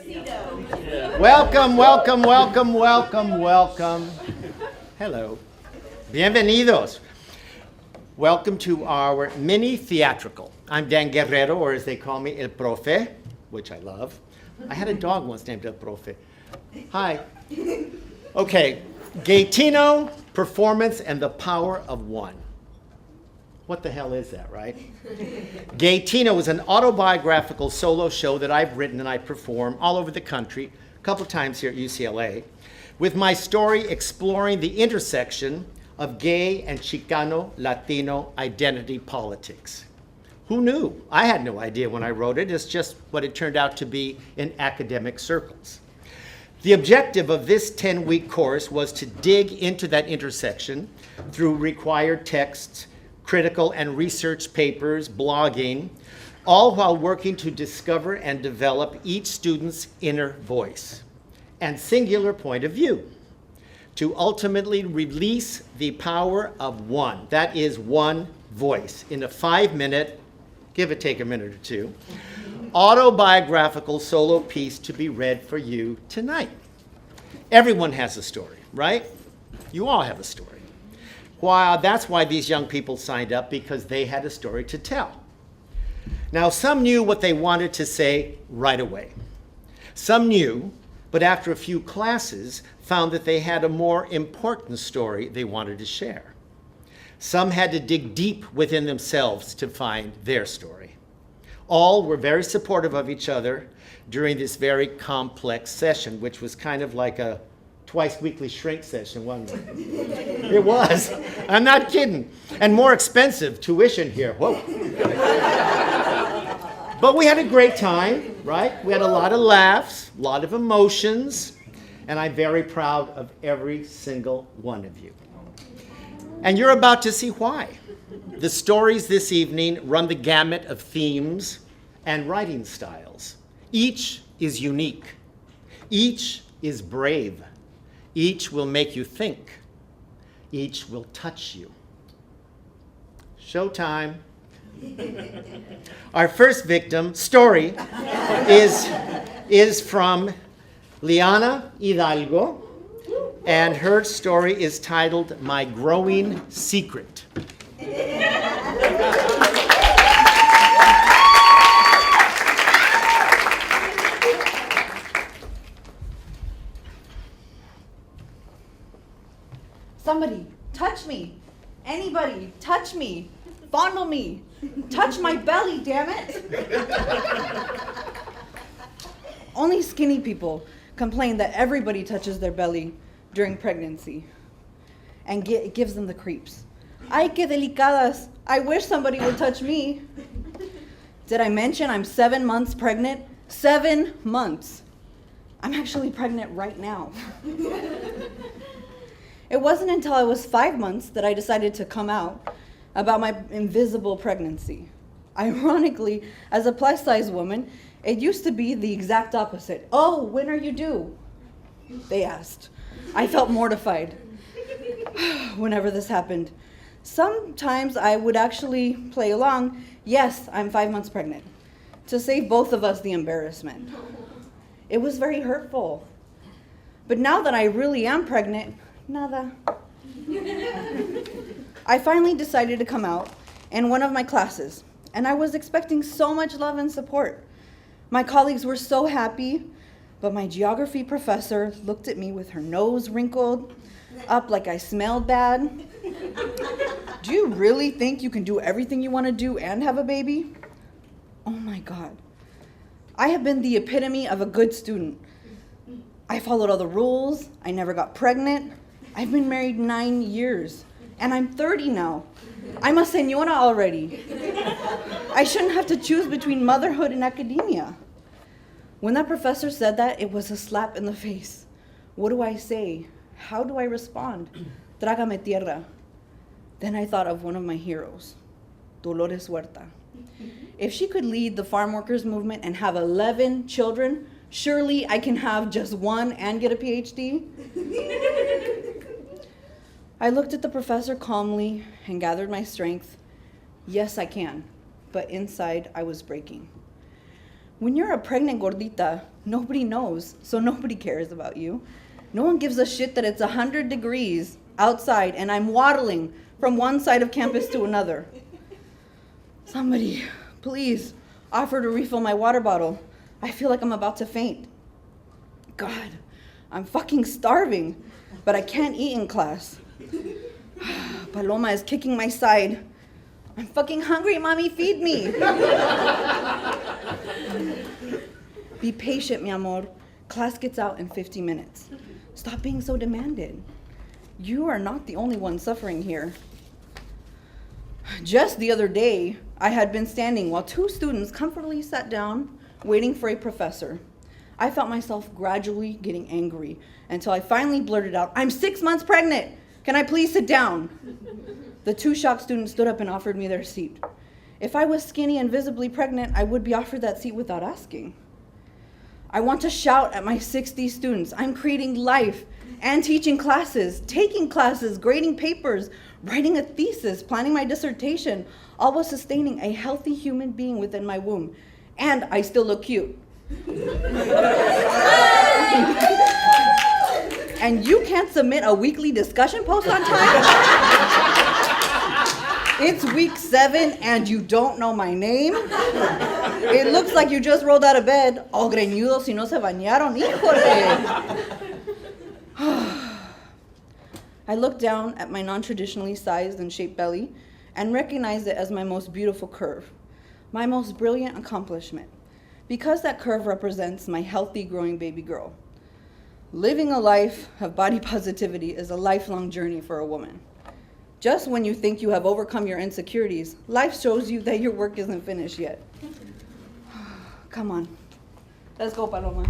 Welcome, welcome, welcome, welcome, welcome. Hello. Bienvenidos. Welcome to our mini theatrical. I'm Dan Guerrero, or as they call me, El Profe, which I love. I had a dog once named El Profe. Hi. Okay, Gaetino, performance, and the power of one. What the hell is that, right? Gaetino is an autobiographical solo show that I've written and I perform all over the country, a couple times here at UCLA, with my story exploring the intersection of gay and Chicano Latino identity politics. Who knew? I had no idea when I wrote it. It's just what it turned out to be in academic circles. The objective of this 10-week course was to dig into that intersection through required texts, critical and research papers, blogging, all while working to discover and develop each student's inner voice and singular point of view, to ultimately release the power of one, that is one voice, in a 5-minute, give or take a minute or two, autobiographical solo piece to be read for you tonight. Everyone has a story, right? You all have a story. That's why these young people signed up, because they had a story to tell. Now, some knew what they wanted to say right away. Some knew, but after a few classes, found that they had a more important story they wanted to share. Some had to dig deep within themselves to find their story. All were very supportive of each other during this very complex session, which was kind of like a twice weekly shrink session, wasn't it? It was. I'm not kidding. And more expensive tuition here. Whoa. But we had a great time, right? We had a lot of laughs, a lot of emotions, and I'm very proud of every single one of you. And you're about to see why. The stories this evening run the gamut of themes and writing styles. Each is unique. Each is brave. Each will make you think. Each will touch you. Showtime. Our first victim story is from LeighAnna Hidalgo, and her story is titled My Growing Secret. Somebody, touch me. Anybody, touch me. Fondle me. Touch my belly, damn it. Only skinny people complain that everybody touches their belly during pregnancy. And it gives them the creeps. Ay, que delicadas. I wish somebody would touch me. Did I mention I'm 7 months pregnant? 7 months. I'm actually pregnant right now. It wasn't until I was 5 months that I decided to come out about my invisible pregnancy. Ironically, as a plus-size woman, it used to be the exact opposite. Oh, when are you due? They asked. I felt mortified whenever this happened. Sometimes I would actually play along. Yes, I'm 5 months pregnant, to save both of us the embarrassment. It was very hurtful. But now that I really am pregnant, nada. I finally decided to come out in one of my classes, and I was expecting so much love and support. My colleagues were so happy, but my geography professor looked at me with her nose wrinkled up like I smelled bad. Do you really think you can do everything you want to do and have a baby? Oh my God. I have been the epitome of a good student. I followed all the rules. I never got pregnant. I've been married 9 years, and I'm 30 now. I'm a señora already. I shouldn't have to choose between motherhood and academia. When that professor said that, it was a slap in the face. What do I say? How do I respond? Trágame tierra. Then I thought of one of my heroes, Dolores Huerta. If she could lead the farm workers movement and have 11 children, surely I can have just one and get a PhD. I looked at the professor calmly and gathered my strength. Yes, I can, but inside I was breaking. When you're a pregnant gordita, nobody knows, so nobody cares about you. No one gives a shit that it's 100 degrees outside and I'm waddling from one side of campus to another. Somebody, please, offer to refill my water bottle. I feel like I'm about to faint. God, I'm fucking starving, but I can't eat in class. Paloma is kicking my side. I'm fucking hungry, mommy, feed me. Be patient, mi amor. Class gets out in 50 minutes. Stop being so demanding. You are not the only one suffering here. Just the other day, I had been standing while 2 students comfortably sat down, waiting for a professor. I felt myself gradually getting angry until I finally blurted out, "I'm 6 months pregnant. Can I please sit down?" The 2 shocked students stood up and offered me their seat. If I was skinny and visibly pregnant, I would be offered that seat without asking. I want to shout at my 60 students. I'm creating life and teaching classes, taking classes, grading papers, writing a thesis, planning my dissertation, all while sustaining a healthy human being within my womb. And I still look cute. And you can't submit a weekly discussion post on time? It's week 7 and you don't know my name? It looks like you just rolled out of bed. All greñudos si no se bañaron, híjole. I looked down at my non-traditionally sized and shaped belly and recognized it as my most beautiful curve, my most brilliant accomplishment, because that curve represents my healthy, growing baby girl. Living a life of body positivity is a lifelong journey for a woman. Just when you think you have overcome your insecurities, life shows you that your work isn't finished yet. Come on. Let's go, Paloma.